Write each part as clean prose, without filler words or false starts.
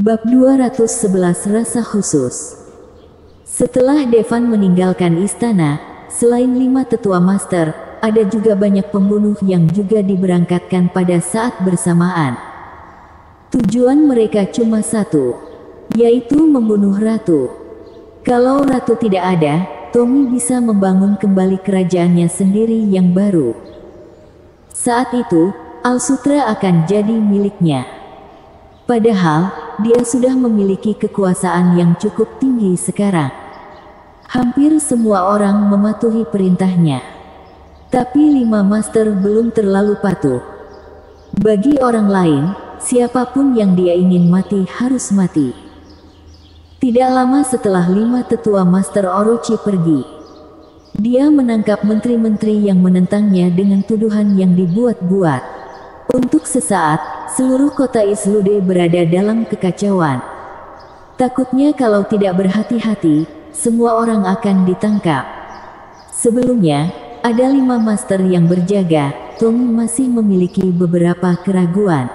Bab 211 Rasa Khusus. Setelah Devan meninggalkan istana, selain 5 tetua master, ada juga banyak pembunuh yang juga diberangkatkan pada saat bersamaan. Tujuan mereka cuma satu, yaitu membunuh ratu. Kalau ratu tidak ada, Tommy bisa membangun kembali kerajaannya sendiri yang baru. Saat itu, Al-Sutra akan jadi miliknya. Padahal, dia sudah memiliki kekuasaan yang cukup tinggi sekarang. Hampir semua orang mematuhi perintahnya. Tapi 5 master belum terlalu patuh. Bagi orang lain, siapapun yang dia ingin mati harus mati. Tidak lama setelah 5 tetua master Orochi pergi, dia menangkap menteri-menteri yang menentangnya dengan tuduhan yang dibuat-buat. Untuk sesaat, seluruh kota Islude berada dalam kekacauan. Takutnya kalau tidak berhati-hati, semua orang akan ditangkap. Sebelumnya, ada 5 master yang berjaga. Tommy masih memiliki beberapa keraguan.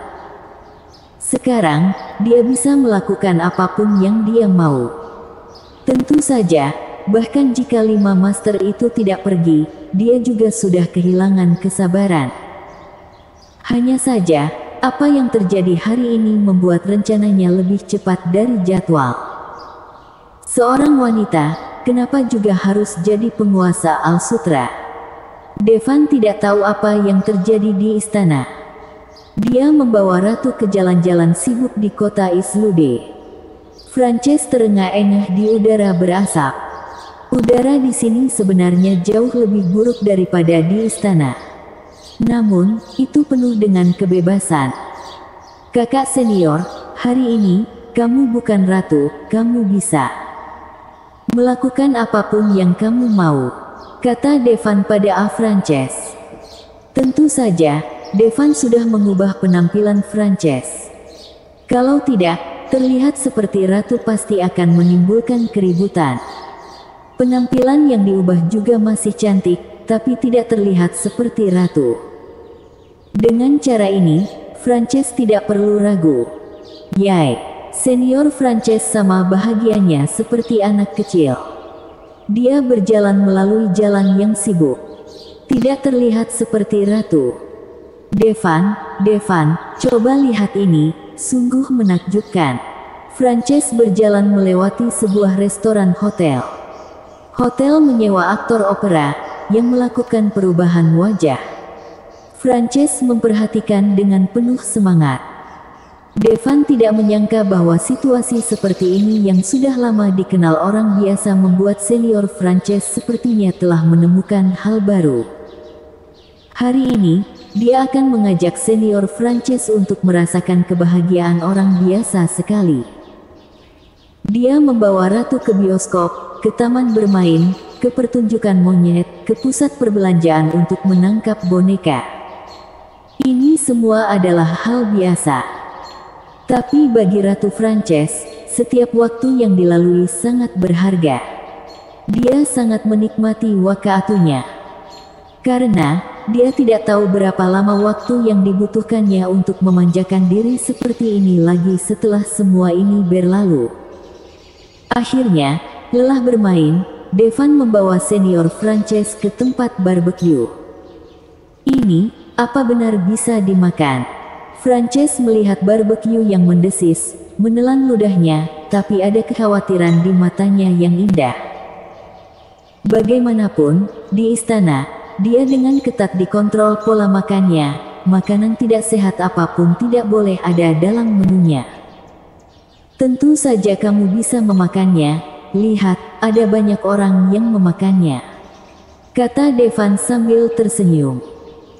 Sekarang, dia bisa melakukan apapun yang dia mau. Tentu saja, bahkan jika 5 master itu tidak pergi, dia juga sudah kehilangan kesabaran. Hanya saja, apa yang terjadi hari ini membuat rencananya lebih cepat dari jadwal. Seorang wanita, kenapa juga harus jadi penguasa Al-Sutra? Devan tidak tahu apa yang terjadi di istana. Dia membawa ratu ke jalan-jalan sibuk di kota Islude. Frances terengah-engah di udara berasap. Udara di sini sebenarnya jauh lebih buruk daripada di istana. Namun, itu penuh dengan kebebasan. Kakak senior, hari ini, kamu bukan ratu, kamu bisa melakukan apapun yang kamu mau, kata Devan pada Frances. Tentu saja, Devan sudah mengubah penampilan Frances. Kalau tidak, terlihat seperti ratu pasti akan menimbulkan keributan. Penampilan yang diubah juga masih cantik, tapi tidak terlihat seperti ratu. Dengan cara ini, Frances tidak perlu ragu. Yay, senior Frances sama bahagianya seperti anak kecil. Dia berjalan melalui jalan yang sibuk. Tidak terlihat seperti ratu. Devan, coba lihat ini, sungguh menakjubkan. Frances berjalan melewati sebuah restoran hotel. Hotel menyewa aktor opera yang melakukan perubahan wajah. Frances memperhatikan dengan penuh semangat. Devan tidak menyangka bahwa situasi seperti ini yang sudah lama dikenal orang biasa membuat senior Frances sepertinya telah menemukan hal baru. Hari ini, dia akan mengajak senior Frances untuk merasakan kebahagiaan orang biasa sekali. Dia membawa ratu ke bioskop, ke taman bermain, ke pertunjukan monyet, ke pusat perbelanjaan untuk menangkap boneka. Ini semua adalah hal biasa. Tapi bagi Ratu Frances, setiap waktu yang dilalui sangat berharga. Dia sangat menikmati waktunya. Karena, dia tidak tahu berapa lama waktu yang dibutuhkannya untuk memanjakan diri seperti ini lagi setelah semua ini berlalu. Akhirnya, lelah bermain, Devan membawa senior Frances ke tempat barbecue. Ini, apa benar bisa dimakan? Frances melihat barbecue yang mendesis, menelan ludahnya, tapi ada kekhawatiran di matanya yang indah. Bagaimanapun, di istana, dia dengan ketat dikontrol pola makannya. Makanan tidak sehat apapun tidak boleh ada dalam menunya. Tentu saja kamu bisa memakannya. Lihat, ada banyak orang yang memakannya, kata Devan sambil tersenyum.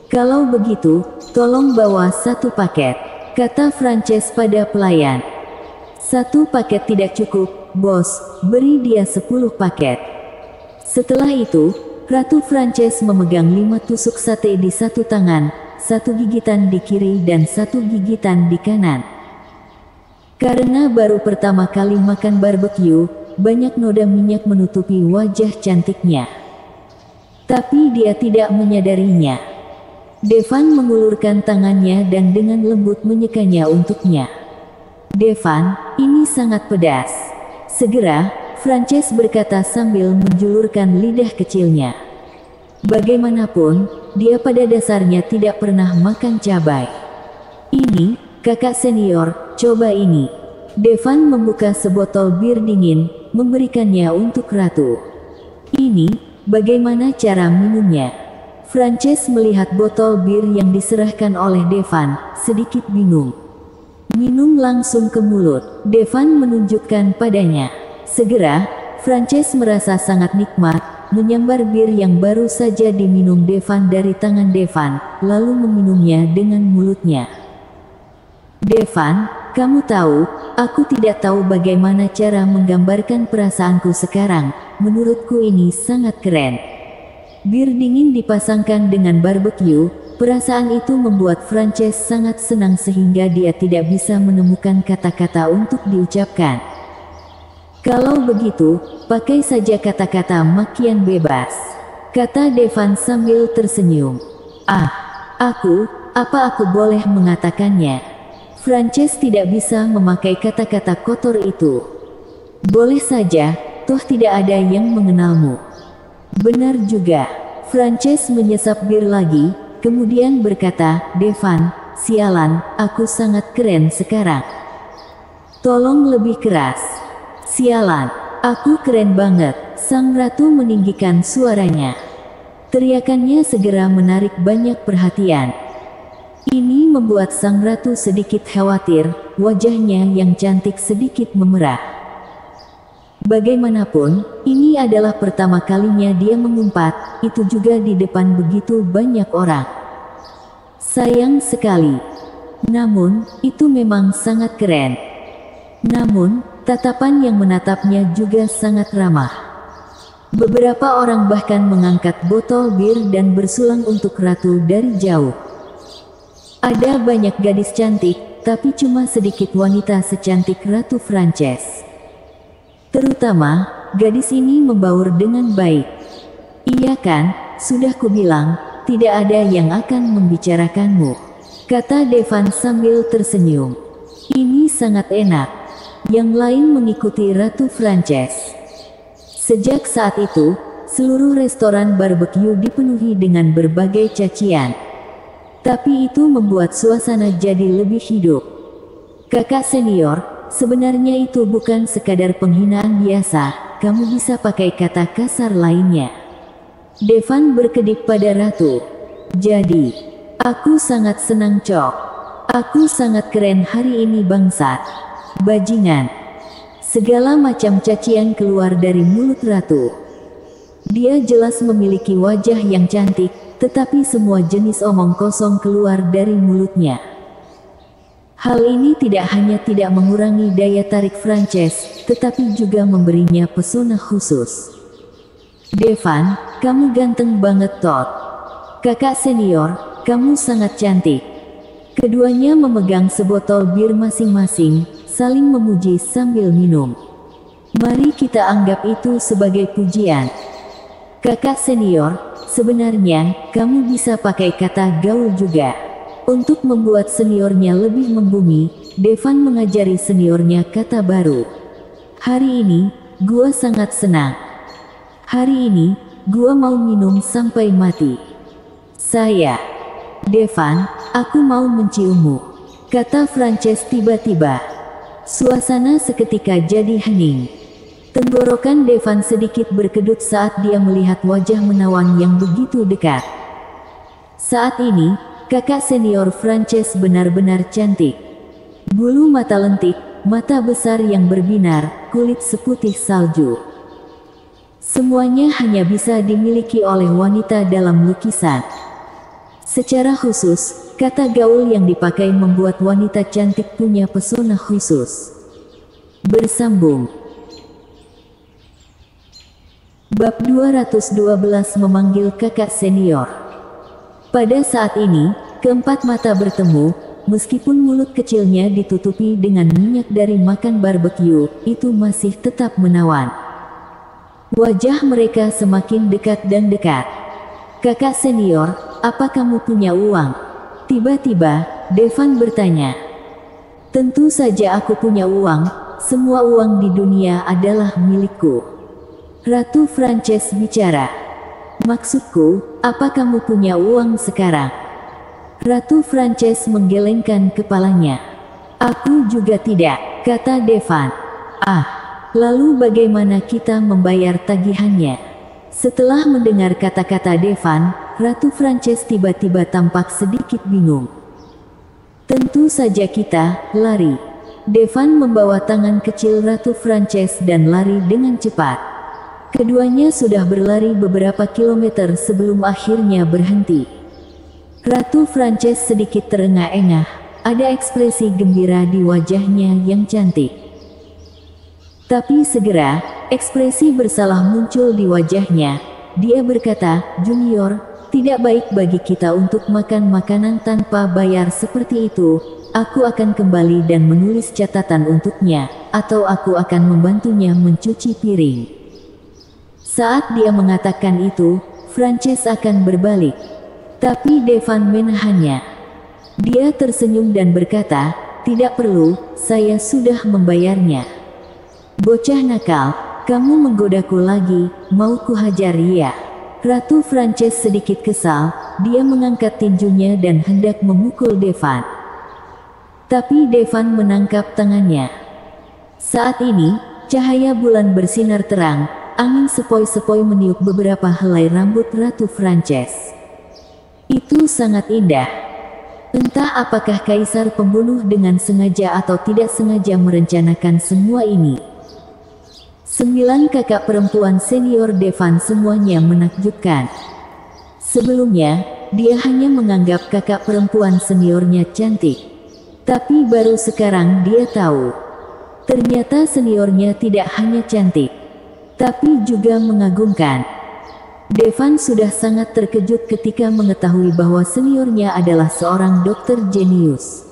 Kalau begitu, tolong bawa 1 paket, kata Frances pada pelayan. 1 paket tidak cukup, bos, beri dia 10 paket. Setelah itu, Ratu Frances memegang 5 tusuk sate di 1 tangan, 1 gigitan di kiri dan 1 gigitan di kanan. Karena baru pertama kali makan barbecue, banyak noda minyak menutupi wajah cantiknya. Tapi dia tidak menyadarinya. Devan mengulurkan tangannya dan dengan lembut menyekanya untuknya. Devan, ini sangat pedas. Segera, Frances berkata sambil menjulurkan lidah kecilnya. Bagaimanapun, dia pada dasarnya tidak pernah makan cabai. Ini, kakak senior, coba ini. Devan membuka sebotol bir dingin, memberikannya untuk ratu. Ini, bagaimana cara minumnya? Frances melihat botol bir yang diserahkan oleh Devan, sedikit bingung. Minum langsung ke mulut, Devan menunjukkan padanya. Segera, Frances merasa sangat nikmat, menyambar bir yang baru saja diminum Devan dari tangan Devan, lalu meminumnya dengan mulutnya. Devan, kamu tahu, aku tidak tahu bagaimana cara menggambarkan perasaanku sekarang, menurutku ini sangat keren. Bir dingin dipasangkan dengan barbecue, perasaan itu membuat Frances sangat senang sehingga dia tidak bisa menemukan kata-kata untuk diucapkan. Kalau begitu, pakai saja kata-kata makian bebas, kata Devan sambil tersenyum. Apa aku boleh mengatakannya? Frances tidak bisa memakai kata-kata kotor itu. Boleh saja, toh tidak ada yang mengenalmu. Benar juga. Frances menyesap bir lagi, kemudian berkata, Devan, sialan, aku sangat keren sekarang. Tolong lebih keras. Sialan, aku keren banget. Sang ratu meninggikan suaranya. Teriakannya segera menarik banyak perhatian. Ini membuat sang ratu sedikit khawatir, wajahnya yang cantik sedikit memerah. Bagaimanapun, ini adalah pertama kalinya dia mengumpat, itu juga di depan begitu banyak orang. Sayang sekali. Namun, itu memang sangat keren. Namun, tatapan yang menatapnya juga sangat ramah. Beberapa orang bahkan mengangkat botol bir dan bersulang untuk ratu dari jauh. Ada banyak gadis cantik, tapi cuma sedikit wanita secantik Ratu Frances. Terutama, gadis ini membaur dengan baik. Iya kan, sudah kubilang, tidak ada yang akan membicarakanmu, kata Devan sambil tersenyum. Ini sangat enak. Yang lain mengikuti Ratu Frances. Sejak saat itu, seluruh restoran barbecue dipenuhi dengan berbagai cacian. Tapi itu membuat suasana jadi lebih hidup. Kakak senior, sebenarnya itu bukan sekadar penghinaan biasa, kamu bisa pakai kata kasar lainnya. Devan berkedip pada ratu. Jadi, aku sangat senang Cok. Aku sangat keren hari ini bangsat. Bajingan. Segala macam cacian keluar dari mulut ratu. Dia jelas memiliki wajah yang cantik, tetapi semua jenis omong kosong keluar dari mulutnya. Hal ini tidak hanya tidak mengurangi daya tarik Frances, tetapi juga memberinya pesona khusus. Devan, kamu ganteng banget Todd. Kakak senior, kamu sangat cantik. Keduanya memegang sebotol bir masing-masing, saling memuji sambil minum. Mari kita anggap itu sebagai pujian. Kakak senior, sebenarnya, kamu bisa pakai kata gaul juga. Untuk membuat seniornya lebih membumi, Devan mengajari seniornya kata baru. Hari ini, gua sangat senang. Hari ini, gua mau minum sampai mati. Devan, aku mau menciummu, kata Frances tiba-tiba. Suasana seketika jadi hening. Tenggorokan Devan sedikit berkedut saat dia melihat wajah menawan yang begitu dekat. Saat ini, kakak senior Frances benar-benar cantik. Bulu mata lentik, mata besar yang berbinar, kulit seputih salju. Semuanya hanya bisa dimiliki oleh wanita dalam lukisan. Secara khusus, kata gaul yang dipakai membuat wanita cantik punya pesona khusus. Bersambung. Bab 212 memanggil kakak senior. Pada saat ini, keempat mata bertemu, meskipun mulut kecilnya ditutupi dengan minyak dari makan barbecue, itu masih tetap menawan. Wajah mereka semakin dekat dan dekat. Kakak senior, apa kamu punya uang? Tiba-tiba, Devan bertanya. Tentu saja aku punya uang, semua uang di dunia adalah milikku. Ratu Frances bicara. Maksudku, apa kamu punya uang sekarang? Ratu Frances menggelengkan kepalanya. Aku juga tidak, kata Devan. Ah, lalu bagaimana kita membayar tagihannya? Setelah mendengar kata-kata Devan, Ratu Frances tiba-tiba tampak sedikit bingung. Tentu saja kita lari. Devan membawa tangan kecil Ratu Frances dan lari dengan cepat. Keduanya sudah berlari beberapa kilometer sebelum akhirnya berhenti. Ratu Frances sedikit terengah-engah, ada ekspresi gembira di wajahnya yang cantik. Tapi segera, ekspresi bersalah muncul di wajahnya. Dia berkata, "Junior, tidak baik bagi kita untuk makan makanan tanpa bayar seperti itu. Aku akan kembali dan menulis catatan untuknya, atau aku akan membantunya mencuci piring." Saat dia mengatakan itu, Frances akan berbalik. Tapi Devan menahannya. Dia tersenyum dan berkata, "Tidak perlu, saya sudah membayarnya." "Bocah nakal, kamu menggodaku lagi, mau kuhajar ya?" Ratu Frances sedikit kesal, dia mengangkat tinjunya dan hendak memukul Devan. Tapi Devan menangkap tangannya. Saat ini, cahaya bulan bersinar terang, angin sepoi-sepoi meniup beberapa helai rambut Ratu Frances. Itu sangat indah. Entah apakah kaisar pembunuh dengan sengaja atau tidak sengaja merencanakan semua ini. 9 kakak perempuan senior Devan semuanya menakjubkan. Sebelumnya, dia hanya menganggap kakak perempuan seniornya cantik. Tapi baru sekarang dia tahu. Ternyata seniornya tidak hanya cantik, tapi juga mengagumkan. Devan sudah sangat terkejut ketika mengetahui bahwa seniornya adalah seorang dokter jenius.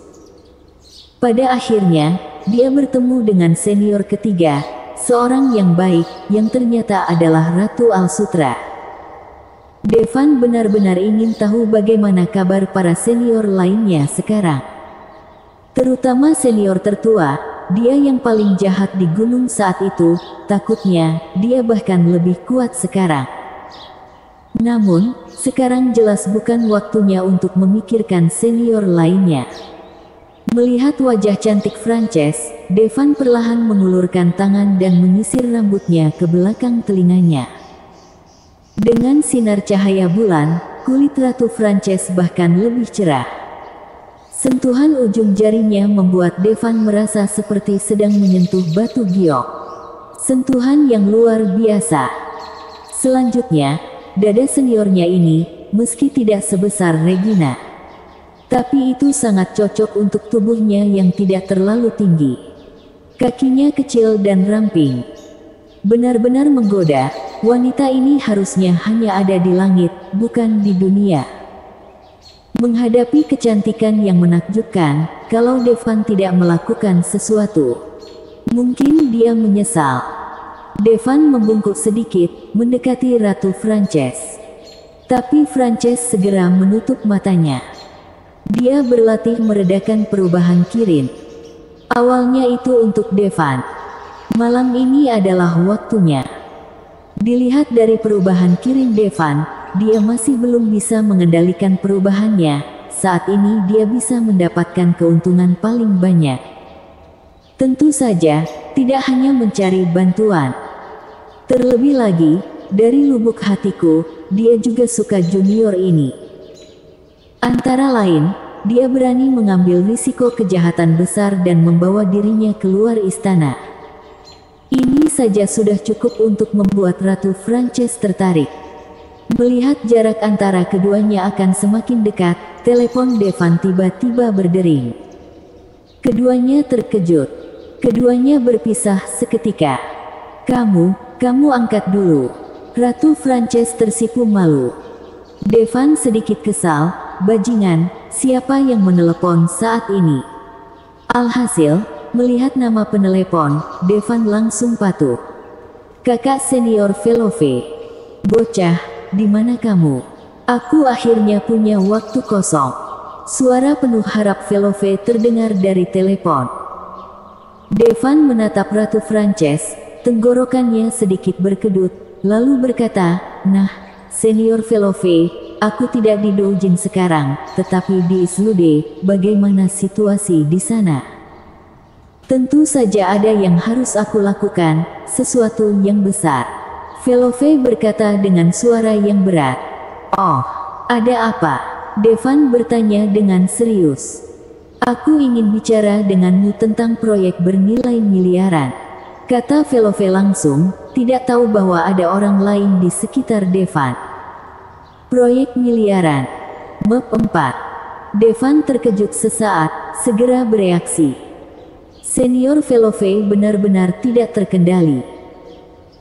Pada akhirnya, dia bertemu dengan senior ketiga, seorang yang baik, yang ternyata adalah Ratu Alsutra. Devan benar-benar ingin tahu bagaimana kabar para senior lainnya sekarang. Terutama senior tertua, dia yang paling jahat di gunung saat itu, takutnya, dia bahkan lebih kuat sekarang. Namun, sekarang jelas bukan waktunya untuk memikirkan senior lainnya. Melihat wajah cantik Frances, Devan perlahan mengulurkan tangan dan menyisir rambutnya ke belakang telinganya. Dengan sinar cahaya bulan, kulit Ratu Frances bahkan lebih cerah. Sentuhan ujung jarinya membuat Devan merasa seperti sedang menyentuh batu giok. Sentuhan yang luar biasa. Selanjutnya, dada seniornya ini, meski tidak sebesar Regina, tapi itu sangat cocok untuk tubuhnya yang tidak terlalu tinggi. Kakinya kecil dan ramping. Benar-benar menggoda, wanita ini harusnya hanya ada di langit, bukan di dunia. Menghadapi kecantikan yang menakjubkan, kalau Devan tidak melakukan sesuatu, mungkin dia menyesal. Devan membungkuk sedikit, mendekati Ratu Frances. Tapi Frances segera menutup matanya. Dia berlatih meredakan perubahan Kirin. Awalnya itu untuk Devan. Malam ini adalah waktunya. Dilihat dari perubahan Kirin Devan, dia masih belum bisa mengendalikan perubahannya. Saat ini dia bisa mendapatkan keuntungan paling banyak. Tentu saja, tidak hanya mencari bantuan. Terlebih lagi, dari lubuk hatiku, dia juga suka junior ini. Antara lain, dia berani mengambil risiko kejahatan besar dan membawa dirinya keluar istana. Ini saja sudah cukup untuk membuat Ratu Frances tertarik. Melihat jarak antara keduanya akan semakin dekat, telepon Devan tiba-tiba berdering. Keduanya terkejut. Keduanya berpisah seketika. Kamu angkat dulu. Ratu Frances tersipu malu. Devan sedikit kesal, bajingan, siapa yang menelepon saat ini? Alhasil, melihat nama penelepon, Devan langsung patuh. Kakak senior Velove. Bocah, di mana kamu? Aku akhirnya punya waktu kosong. Suara penuh harap Velove terdengar dari telepon. Devan menatap Ratu Frances, tenggorokannya sedikit berkedut, lalu berkata, "Nah, Senior Velove, aku tidak di Doujin sekarang, tetapi di Islude. Bagaimana situasi di sana?" "Tentu saja ada yang harus aku lakukan, sesuatu yang besar," Velove berkata dengan suara yang berat. "Oh, ada apa?" Devan bertanya dengan serius. "Aku ingin bicara denganmu tentang proyek bernilai miliaran," kata Velove langsung, tidak tahu bahwa ada orang lain di sekitar Devan. "Proyek miliaran? Mep 4. Devan terkejut sesaat, segera bereaksi. Senior Velove benar-benar tidak terkendali.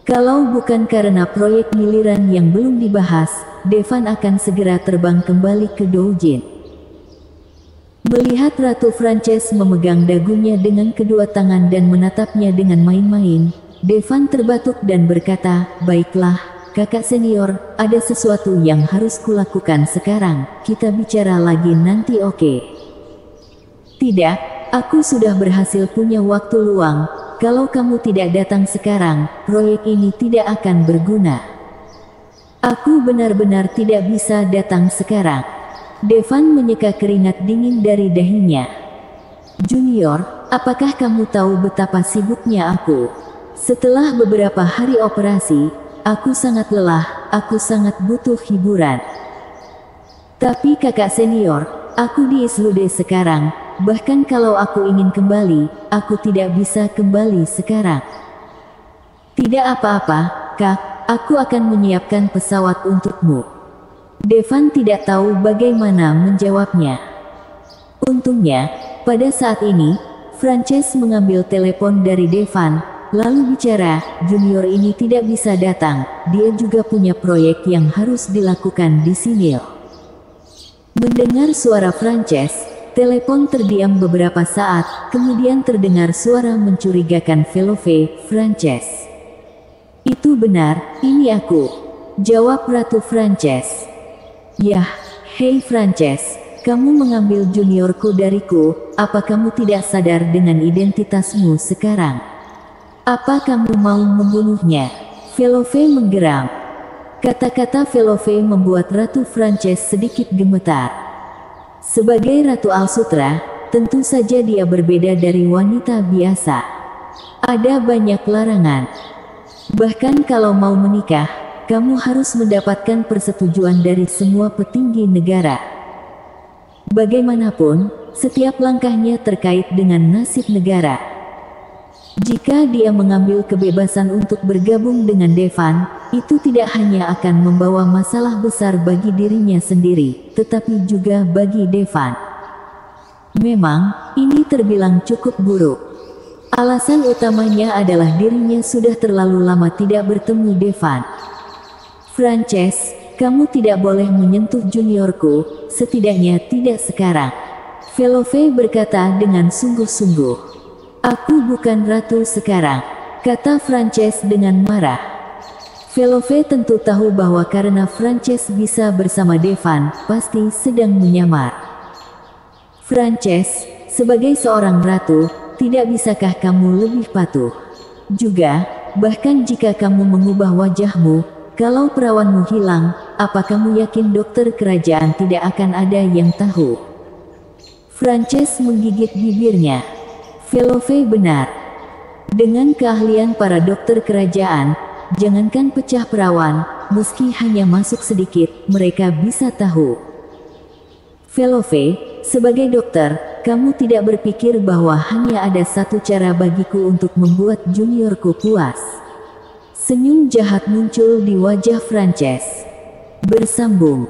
Kalau bukan karena proyek miliaran yang belum dibahas, Devan akan segera terbang kembali ke Doujin. Melihat Ratu Frances memegang dagunya dengan kedua tangan dan menatapnya dengan main-main, Devan terbatuk dan berkata, "Baiklah, kakak senior, ada sesuatu yang harus kulakukan sekarang, kita bicara lagi nanti, oke?" "Tidak, aku sudah berhasil punya waktu luang. Kalau kamu tidak datang sekarang, proyek ini tidak akan berguna. Aku benar-benar tidak bisa datang sekarang." Devan menyeka keringat dingin dari dahinya. "Junior, apakah kamu tahu betapa sibuknya aku? Setelah beberapa hari operasi, aku sangat lelah, aku sangat butuh hiburan. Tapi kakak senior, aku di Islude sekarang, bahkan kalau aku ingin kembali, aku tidak bisa kembali sekarang." "Tidak apa-apa, Kak, aku akan menyiapkan pesawat untukmu." Devan tidak tahu bagaimana menjawabnya. Untungnya, pada saat ini, Frances mengambil telepon dari Devan, lalu bicara, "Junior ini tidak bisa datang, dia juga punya proyek yang harus dilakukan di sini." Mendengar suara Frances, telepon terdiam beberapa saat, kemudian terdengar suara mencurigakan Velove. "Frances, itu benar, ini aku," jawab Ratu Frances. "Yah, hei Frances, kamu mengambil juniorku dariku, apa kamu tidak sadar dengan identitasmu sekarang? Apa kamu mau membunuhnya?" Velove menggeram. Kata-kata Velove membuat Ratu Frances sedikit gemetar. Sebagai Ratu Alsutra, tentu saja dia berbeda dari wanita biasa. Ada banyak larangan. Bahkan kalau mau menikah, kamu harus mendapatkan persetujuan dari semua petinggi negara. Bagaimanapun, setiap langkahnya terkait dengan nasib negara. Jika dia mengambil kebebasan untuk bergabung dengan Devan, itu tidak hanya akan membawa masalah besar bagi dirinya sendiri, tetapi juga bagi Devan. Memang, ini terbilang cukup buruk. Alasan utamanya adalah dirinya sudah terlalu lama tidak bertemu Devan. "Frances, kamu tidak boleh menyentuh juniorku, setidaknya tidak sekarang," Velove berkata dengan sungguh-sungguh. "Aku bukan ratu sekarang," kata Frances dengan marah. Velove tentu tahu bahwa karena Frances bisa bersama Devan, pasti sedang menyamar. "Frances, sebagai seorang ratu, tidak bisakah kamu lebih patuh? Juga, bahkan jika kamu mengubah wajahmu, kalau perawanmu hilang, apa kamu yakin dokter kerajaan tidak akan ada yang tahu?" Frances menggigit bibirnya. Velove benar. Dengan keahlian para dokter kerajaan, jangankan pecah perawan, meski hanya masuk sedikit, mereka bisa tahu. "Velove, sebagai dokter, kamu tidak berpikir bahwa hanya ada satu cara bagiku untuk membuat juniorku puas?" Senyum jahat muncul di wajah Frances. Bersambung.